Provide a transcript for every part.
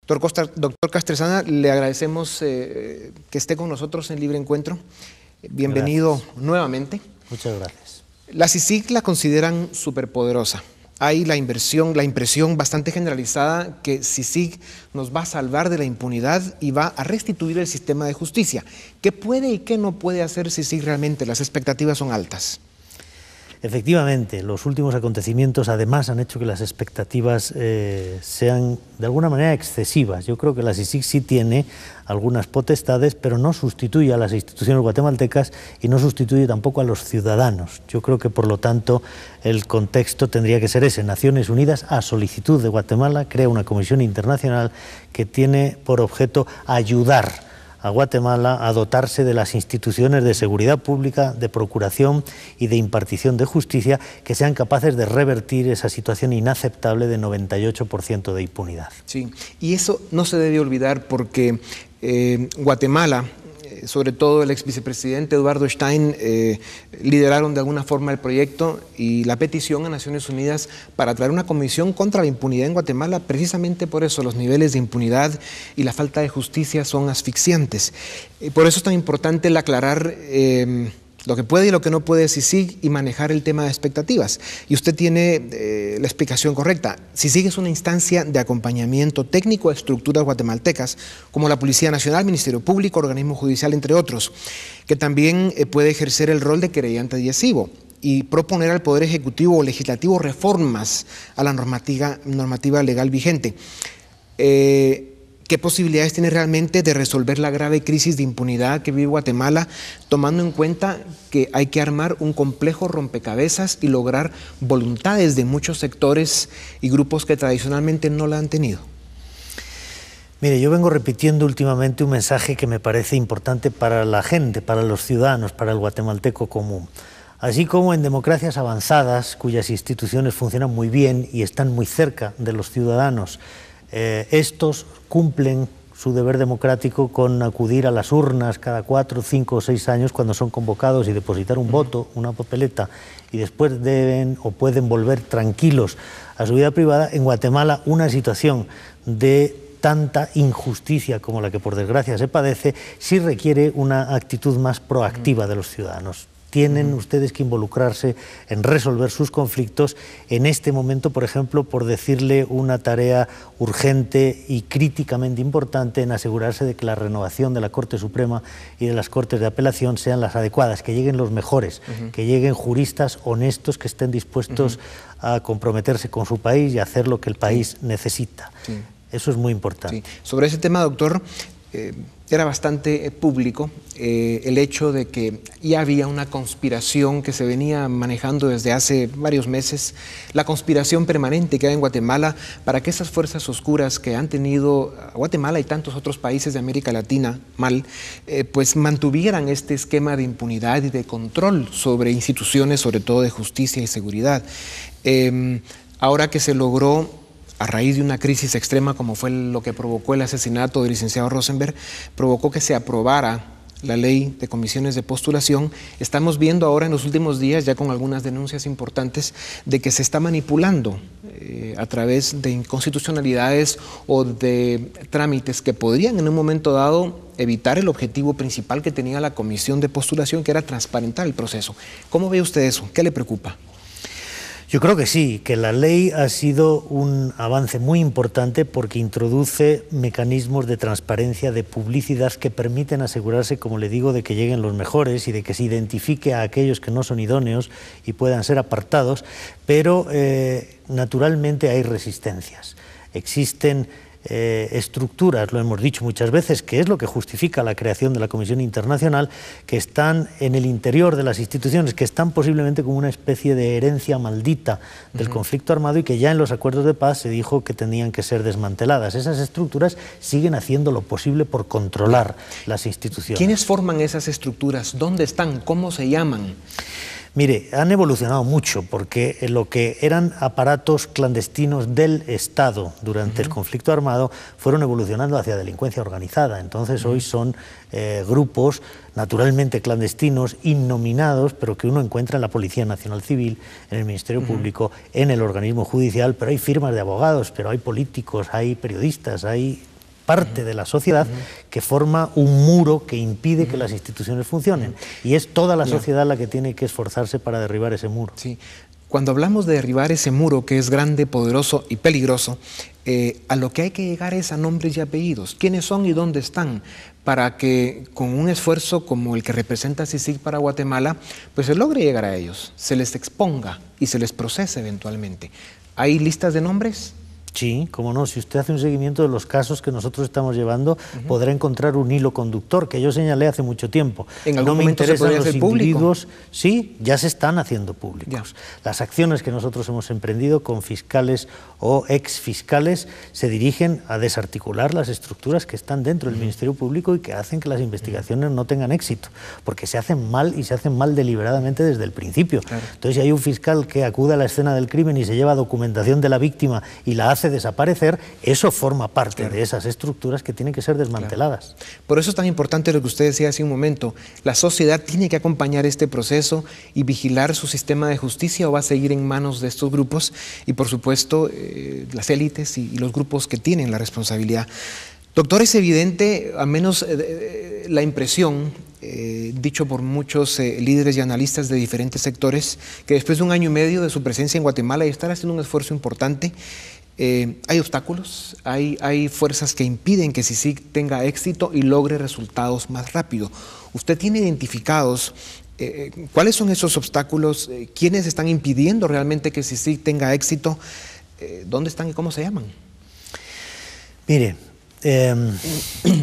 Doctor Castresana, le agradecemos que esté con nosotros en Libre Encuentro. Bienvenido nuevamente. Muchas gracias. La CICIG la consideran superpoderosa. Hay la impresión bastante generalizada que CICIG nos va a salvar de la impunidad y va a restituir el sistema de justicia. ¿Qué puede y qué no puede hacer CICIG realmente? Las expectativas son altas. Efectivamente, los últimos acontecimientos además han hecho que las expectativas sean de alguna manera excesivas. Yo creo que la CICIG sí tiene algunas potestades, pero no sustituye a las instituciones guatemaltecas y no sustituye tampoco a los ciudadanos. Yo creo que, por lo tanto, el contexto tendría que ser ese. Naciones Unidas, a solicitud de Guatemala, crea una comisión internacional que tiene por objeto ayudar a Guatemala a dotarse de las instituciones de seguridad pública, de procuración y de impartición de justicia que sean capaces de revertir esa situación inaceptable de 98% de impunidad. Sí, y eso no se debe olvidar porque Guatemala, sobre todo el ex vicepresidente Eduardo Stein, lideraron de alguna forma el proyecto y la petición a Naciones Unidas para traer una comisión contra la impunidad en Guatemala. Precisamente por eso los niveles de impunidad y la falta de justicia son asfixiantes. Por eso es tan importante el aclarar lo que puede y lo que no puede CICIG y manejar el tema de expectativas. Y usted tiene la explicación correcta. CICIG es una instancia de acompañamiento técnico a estructuras guatemaltecas, como la Policía Nacional, Ministerio Público, Organismo Judicial, entre otros, que también puede ejercer el rol de querellante adhesivo y proponer al Poder Ejecutivo o Legislativo reformas a la normativa legal vigente. ¿Qué posibilidades tiene realmente de resolver la grave crisis de impunidad que vive Guatemala, tomando en cuenta que hay que armar un complejo rompecabezas y lograr voluntades de muchos sectores y grupos que tradicionalmente no la han tenido? Mire, yo vengo repitiendo últimamente un mensaje que me parece importante para la gente, para los ciudadanos, para el guatemalteco común. Así como en democracias avanzadas, cuyas instituciones funcionan muy bien y están muy cerca de los ciudadanos, estos cumplen su deber democrático con acudir a las urnas cada 4, 5 o 6 años cuando son convocados y depositar un voto, una papeleta, y después deben o pueden volver tranquilos a su vida privada. En Guatemala, una situación de tanta injusticia como la que por desgracia se padece sí requiere una actitud más proactiva de los ciudadanos. Tienen ustedes que involucrarse en resolver sus conflictos en este momento, por ejemplo, por decirle una tarea urgente y críticamente importante en asegurarse de que la renovación de la Corte Suprema y de las Cortes de Apelación sean las adecuadas, que lleguen los mejores, que lleguen juristas honestos que estén dispuestos a comprometerse con su país y a hacer lo que el país necesita. Sí. Eso es muy importante. Sí. Sobre ese tema, doctor, era bastante público el hecho de que ya había una conspiración que se venía manejando desde hace varios meses, la conspiración permanente que hay en Guatemala para que esas fuerzas oscuras que han tenido a Guatemala y tantos otros países de América Latina pues mantuvieran este esquema de impunidad y de control sobre instituciones, sobre todo de justicia y seguridad. Ahora que se logró, a raíz de una crisis extrema como fue lo que provocó el asesinato del licenciado Rosenberg, provocó que se aprobara la ley de comisiones de postulación. Estamos viendo ahora en los últimos días, ya con algunas denuncias importantes, de que se está manipulando a través de inconstitucionalidades o de trámites que podrían en un momento dado evitar el objetivo principal que tenía la comisión de postulación, que era transparentar el proceso. ¿Cómo ve usted eso? ¿Qué le preocupa? Yo creo que sí, que la ley ha sido un avance muy importante porque introduce mecanismos de transparencia, de publicidad que permiten asegurarse, como le digo, de que lleguen los mejores y de que se identifique a aquellos que no son idóneos y puedan ser apartados, pero naturalmente hay resistencias. Existen estructuras, lo hemos dicho muchas veces, que es lo que justifica la creación de la Comisión Internacional, que están en el interior de las instituciones, que están posiblemente como una especie de herencia maldita del conflicto armado y que ya en los acuerdos de paz se dijo que tenían que ser desmanteladas. Esas estructuras siguen haciendo lo posible por controlar las instituciones. ¿Quiénes forman esas estructuras? ¿Dónde están? ¿Cómo se llaman? Mire, han evolucionado mucho porque lo que eran aparatos clandestinos del Estado durante el conflicto armado fueron evolucionando hacia delincuencia organizada. Entonces hoy son grupos naturalmente clandestinos, innominados, pero que uno encuentra en la Policía Nacional Civil, en el Ministerio Público, en el organismo judicial, pero hay firmas de abogados, pero hay políticos, hay periodistas, hay parte de la sociedad que forma un muro que impide que las instituciones funcionen. Y es toda la sociedad la que tiene que esforzarse para derribar ese muro. Sí. Cuando hablamos de derribar ese muro que es grande, poderoso y peligroso, a lo que hay que llegar es a nombres y apellidos. ¿Quiénes son y dónde están? Para que con un esfuerzo como el que representa CICIG para Guatemala, pues se logre llegar a ellos, se les exponga y se les procese eventualmente. ¿Hay listas de nombres? Sí, cómo no. Si usted hace un seguimiento de los casos que nosotros estamos llevando, podrá encontrar un hilo conductor que yo señalé hace mucho tiempo. ¿En algún momento se podría hacer público? Sí, ya se están haciendo públicos. Ya. Las acciones que nosotros hemos emprendido con fiscales o exfiscales se dirigen a desarticular las estructuras que están dentro del Ministerio Público y que hacen que las investigaciones no tengan éxito, porque se hacen mal y se hacen mal deliberadamente desde el principio. Claro. Entonces, si hay un fiscal que acude a la escena del crimen y se lleva documentación de la víctima y la hace desaparecer, eso forma parte de esas estructuras que tienen que ser desmanteladas. Por eso es tan importante lo que usted decía hace un momento. La sociedad tiene que acompañar este proceso y vigilar su sistema de justicia, o va a seguir en manos de estos grupos y, por supuesto, las élites y los grupos que tienen la responsabilidad. Doctor, es evidente, al menos la impresión, dicho por muchos líderes y analistas de diferentes sectores, que después de 1 año y medio de su presencia en Guatemala y estar haciendo un esfuerzo importante, hay obstáculos, hay fuerzas que impiden que CICIG tenga éxito y logre resultados más rápido. ¿Usted tiene identificados cuáles son esos obstáculos? ¿Quiénes están impidiendo realmente que CICIG tenga éxito? ¿Dónde están y cómo se llaman? Mire,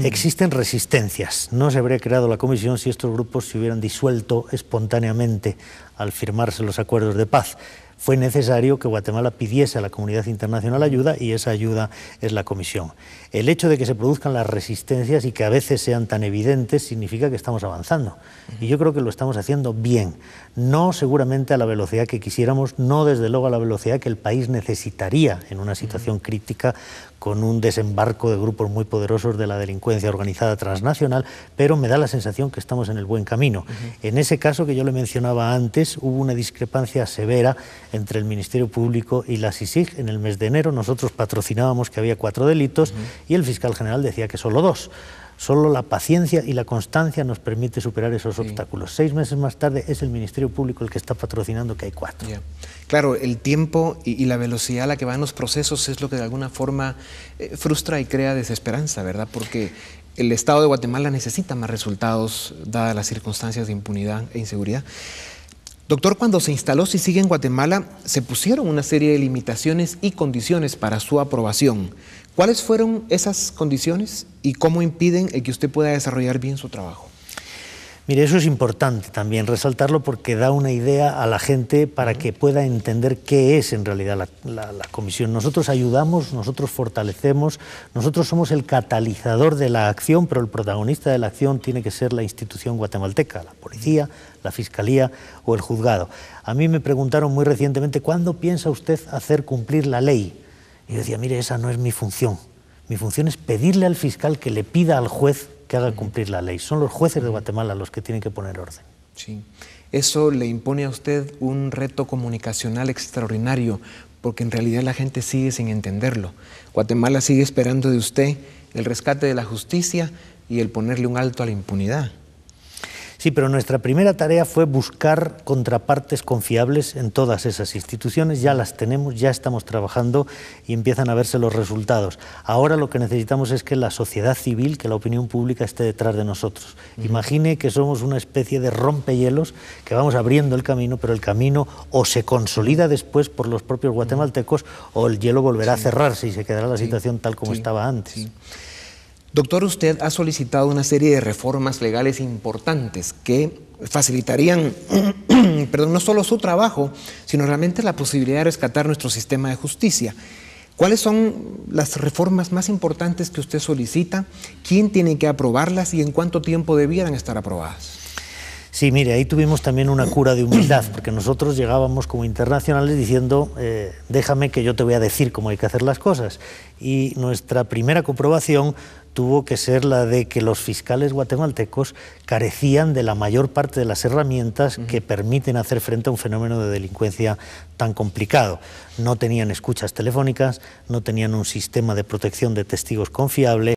existen resistencias. No se habría creado la comisión si estos grupos se hubieran disuelto espontáneamente al firmarse los acuerdos de paz. Fue necesario que Guatemala pidiese a la comunidad internacional ayuda, y esa ayuda es la comisión. El hecho de que se produzcan las resistencias y que a veces sean tan evidentes significa que estamos avanzando. Y yo creo que lo estamos haciendo bien. No seguramente a la velocidad que quisiéramos, no desde luego a la velocidad que el país necesitaría en una situación crítica, con un desembarco de grupos muy poderosos de la delincuencia organizada transnacional, pero me da la sensación que estamos en el buen camino. En ese caso que yo le mencionaba antes, hubo una discrepancia severa entre el Ministerio Público y la CICIG. En el mes de enero nosotros patrocinábamos que había 4 delitos y el fiscal general decía que solo 2. Solo la paciencia y la constancia nos permite superar esos obstáculos. 6 meses más tarde es el Ministerio Público el que está patrocinando que hay 4. Claro, el tiempo y la velocidad a la que van los procesos es lo que de alguna forma frustra y crea desesperanza, ¿verdad? Porque el Estado de Guatemala necesita más resultados dadas las circunstancias de impunidad e inseguridad. Doctor, cuando se instaló CICIG en Guatemala, se pusieron una serie de limitaciones y condiciones para su aprobación. ¿Cuáles fueron esas condiciones y cómo impiden el que usted pueda desarrollar bien su trabajo? Mire, eso es importante también resaltarlo, porque da una idea a la gente para que pueda entender qué es en realidad la comisión. Nosotros ayudamos, nosotros fortalecemos, nosotros somos el catalizador de la acción, pero el protagonista de la acción tiene que ser la institución guatemalteca, la policía, la fiscalía o el juzgado. A mí me preguntaron muy recientemente, ¿cuándo piensa usted hacer cumplir la ley? Y yo decía, mire, esa no es mi función. Mi función es pedirle al fiscal que le pida al juez que haga cumplir la ley. Son los jueces de Guatemala los que tienen que poner orden. Sí. Eso le impone a usted un reto comunicacional extraordinario, porque en realidad la gente sigue sin entenderlo. Guatemala sigue esperando de usted el rescate de la justicia y el ponerle un alto a la impunidad. Sí, pero nuestra primera tarea fue buscar contrapartes confiables en todas esas instituciones. Ya las tenemos, ya estamos trabajando y empiezan a verse los resultados. Ahora lo que necesitamos es que la sociedad civil, que la opinión pública esté detrás de nosotros. Imagine que somos una especie de rompehielos que vamos abriendo el camino, pero el camino o se consolida después por los propios guatemaltecos o el hielo volverá a cerrarse y se quedará la situación tal como estaba antes. Doctor, usted ha solicitado una serie de reformas legales importantes que facilitarían, no solo su trabajo, sino realmente la posibilidad de rescatar nuestro sistema de justicia. ¿Cuáles son las reformas más importantes que usted solicita? ¿Quién tiene que aprobarlas y en cuánto tiempo debieran estar aprobadas? Sí, mire, ahí tuvimos también una cura de humildad, porque nosotros llegábamos como internacionales diciendo, déjame que yo te voy a decir cómo hay que hacer las cosas. Y nuestra primera comprobación tuvo que ser la de que los fiscales guatemaltecos carecían de la mayor parte de las herramientas que permiten hacer frente a un fenómeno de delincuencia tan complicado. No tenían escuchas telefónicas, no tenían un sistema de protección de testigos confiable,